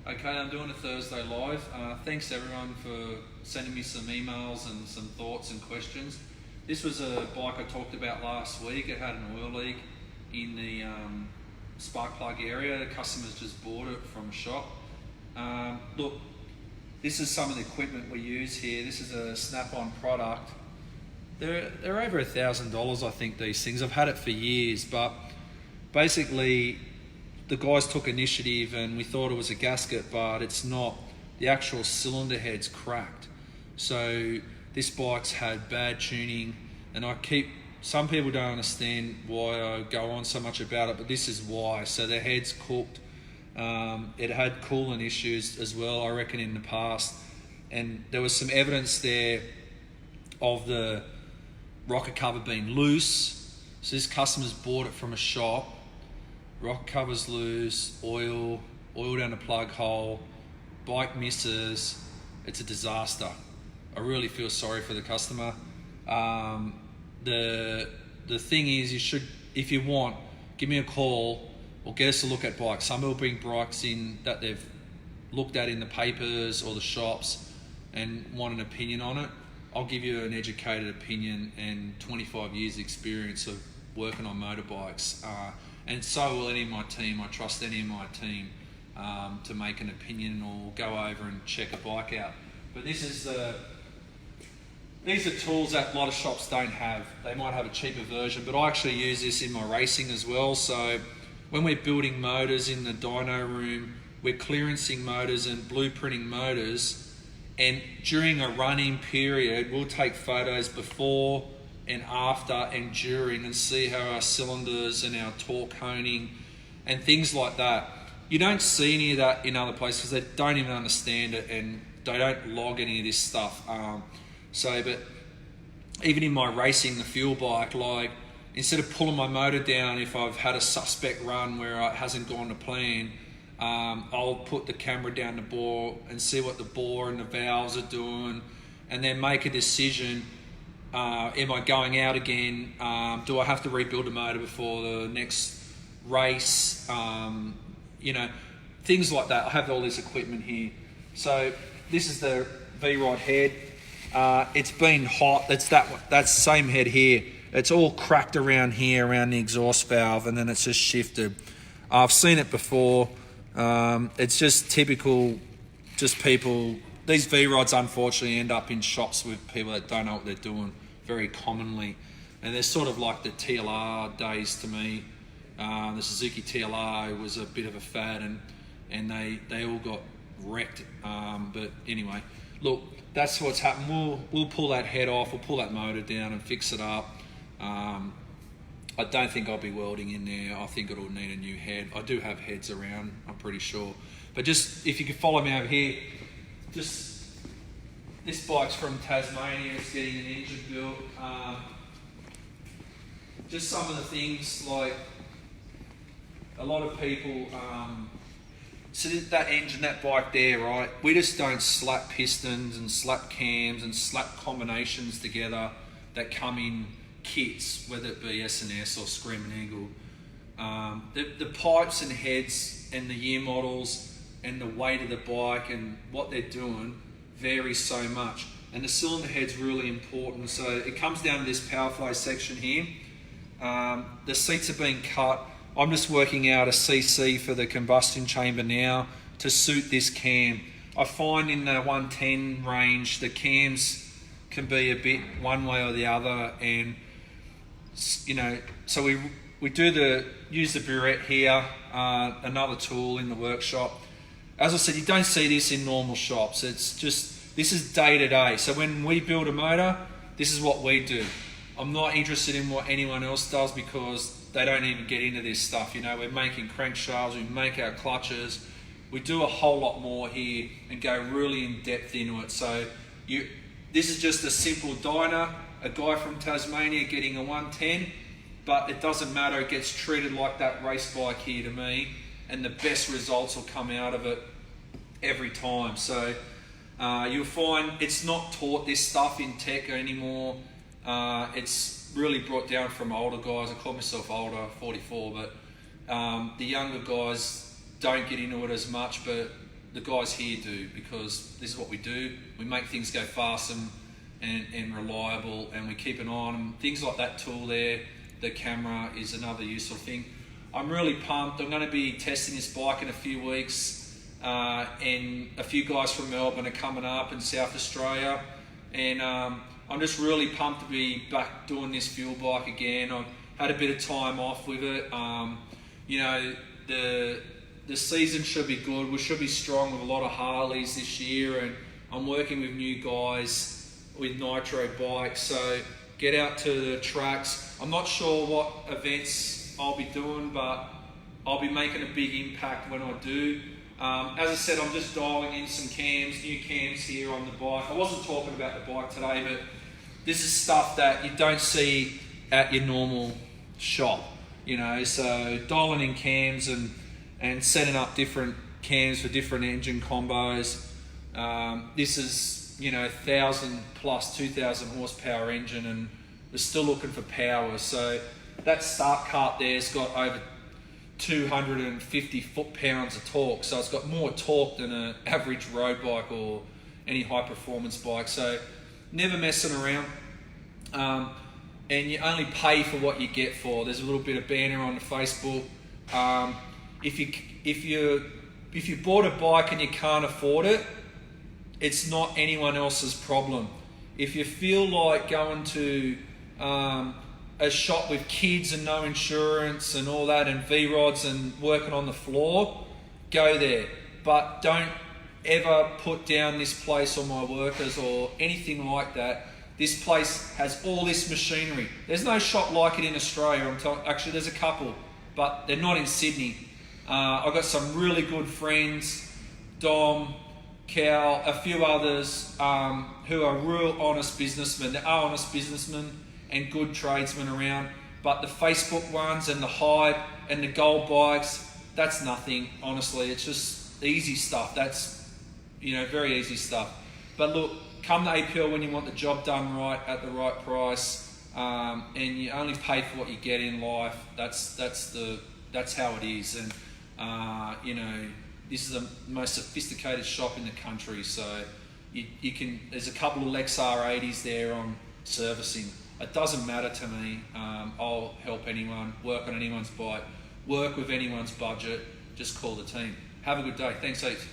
Okay, I'm doing a Thursday live. Thanks everyone for sending me some emails and some thoughts and questions. This was a bike I talked about last week. It had an oil leak in the spark plug area. The customers just bought it from a shop. Look, this is some of the equipment we use here. This is a snap-on product. They're over $1,000, I think, these things. I've had it for years, but basically the guys took initiative and we thought it was a gasket, but it's not. The actual cylinder head's cracked. So this bike's had bad tuning, and some people don't understand why I go on so much about it, but this is why. So the head's cooked. It had coolant issues as well, I reckon, in the past. And there was some evidence there of the rocker cover being loose. So this customer's bought it from a shop. Rocker cover's loose, oil down the plug hole, bike misses. It's a disaster. I really feel sorry for the customer. The thing is, you should, if you want, give me a call or get us a look at bikes. Some people bring bikes in that they've looked at in the papers or the shops and want an opinion on it. I'll give you an educated opinion and 25 years experience of working on motorbikes. And so will any of my team. I trust any of my team to make an opinion or go over and check a bike out. But these are tools that a lot of shops don't have. They might have a cheaper version, but I actually use this in my racing as well. So when we're building motors in the dyno room, we're clearancing motors and blueprinting motors. And during a running period, we'll take photos before and after and during and see how our cylinders and our torque honing and things like that. You don't see any of that in other places because they don't even understand it and they don't log any of this stuff. But even in my racing, the fuel bike, like instead of pulling my motor down if I've had a suspect run where it hasn't gone to plan, I'll put the camera down the bore and see what the bore and the valves are doing and then make a decision. Am I going out again? Do I have to rebuild the motor before the next race? Things like that. I have all this equipment here. So this is the V-rod head. It's been hot. That's the same head here. It's all cracked around here, around the exhaust valve, and then it's just shifted. I've seen it before. It's just typical, just people. These V-rods unfortunately end up in shops with people that don't know what they're doing very commonly. And they're sort of like the TLR days to me. The Suzuki TLR was a bit of a fad and they all got wrecked. But anyway, look, that's what's happened. We'll pull that head off, we'll pull that motor down and fix it up. I don't think I'll be welding in there. I think it'll need a new head. I do have heads around, I'm pretty sure. But just, if you could follow me over here, this bike's from Tasmania. It's getting an engine built. Just some of the things, like a lot of people, so that engine, that bike there, right? We just don't slap pistons and slap cams and slap combinations together that come in kits, whether it be S&S or Scream and Eagle. The pipes and heads and the year models and the weight of the bike and what they're doing varies so much, and the cylinder head's really important. So it comes down to this power flow section here. The seats are being cut. I'm just working out a CC for the combustion chamber now to suit this cam. I find in the 110 range the cams can be a bit one way or the other, and so we use the burette here, another tool in the workshop. As I said, you don't see this in normal shops. It's just, this is day to day. So when we build a motor, this is what we do. I'm not interested in what anyone else does because they don't even get into this stuff. We're making crankshafts, we make our clutches. We do a whole lot more here and go really in depth into it. So this is just a simple dyno, a guy from Tasmania getting a 110, but it doesn't matter. It gets treated like that race bike here to me, and the best results will come out of it every time. So you'll find it's not taught this stuff in tech anymore. It's really brought down from older guys. I call myself older, 44, but the younger guys don't get into it as much, but the guys here do, because this is what we do. We make things go fast and reliable, and we keep an eye on them. Things like that tool there, the camera, is another useful thing. I'm really pumped. I'm going to be testing this bike in a few weeks, and a few guys from Melbourne are coming up in South Australia, and I'm just really pumped to be back doing this fuel bike again. I've had a bit of time off with it. You know, the season should be good. We should be strong with a lot of Harleys this year, and I'm working with new guys with nitro bikes, so get out to the tracks. I'm not sure what events I'll be doing, but I'll be making a big impact when I do. As I said, I'm just dialing in some cams, new cams here on the bike. I wasn't talking about the bike today, but this is stuff that you don't see at your normal shop, you know, so dialing in cams and setting up different cams for different engine combos. This is, you know, 1,000 plus 2,000 horsepower engine, and we're still looking for power. So that start cart there's got over 250 foot-pounds of torque, so it's got more torque than an average road bike or any high-performance bike. So never messing around, and you only pay for what you get for. There's a little bit of banner on the Facebook. If you bought a bike and you can't afford it, it's not anyone else's problem. If you feel like going to a shop with kids and no insurance and all that, and V-rods and working on the floor, go there. But don't ever put down this place on my workers or anything like that. This place has all this machinery. There's no shop like it in Australia. Actually, there's a couple, but they're not in Sydney. I've got some really good friends, Dom, Cal, a few others who are real honest businessmen. There are honest businessmen and good tradesmen around, but the Facebook ones and the hype and the gold bikes, that's nothing, honestly. It's just easy stuff. That's, you know, very easy stuff. But look, come to APL when you want the job done right at the right price, and you only pay for what you get in life. That's how it is. And you know, this is the most sophisticated shop in the country. So you can. There's a couple of Lex R80s there on servicing. It doesn't matter to me. I'll help anyone, work on anyone's bike, work with anyone's budget. Just call the team. Have a good day. Thanks heaps.